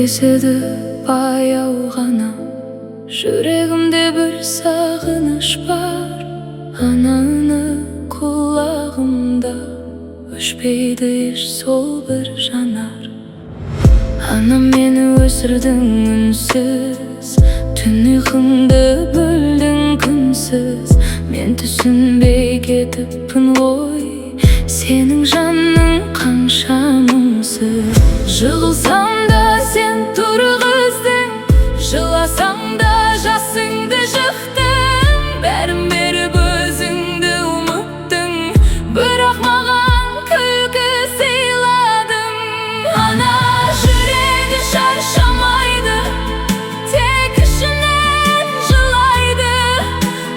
Kesedi bayao gana, yüreğimde bir sağınış var. Ananı kulağımda öşpeydi hiç sol bir janar. Anam meni ösürdün ünsüz, tün uykumda böldün künsüz. Men düşünbey ketipin goy, senin janın kanşa muңсыз. Jığılsam da sen turgızdın, жыласам да жасыңды жықтың. Бәрін беріп өзіңді ұмыттың, бірақ маған күлкі сыйладың. Ана жүрегі шаршамайды, тек ішінен жылайды.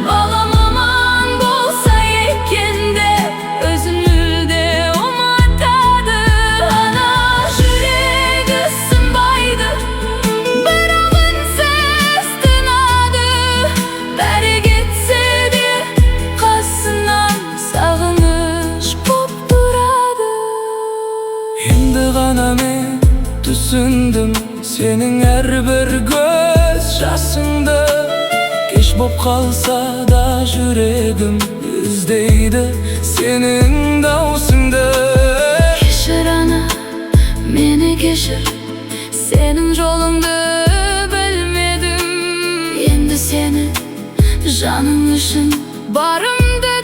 Балам аман болса екен деп өзін мүлде ұмытады. Ана жүрегі сынбайды, бірақ үнсіз тынады. Бәрі кетсе де қасынан сағыныш боп тұрады. Енді ғана мен түсіндім сенің әрбір көз жасыңды. Кеш боп қалса да жүрегім іздейді сенің даусыңды. Кешір ана, мені кешір, сенің жолыңды білмедім. Енді сені жаным үшін барымды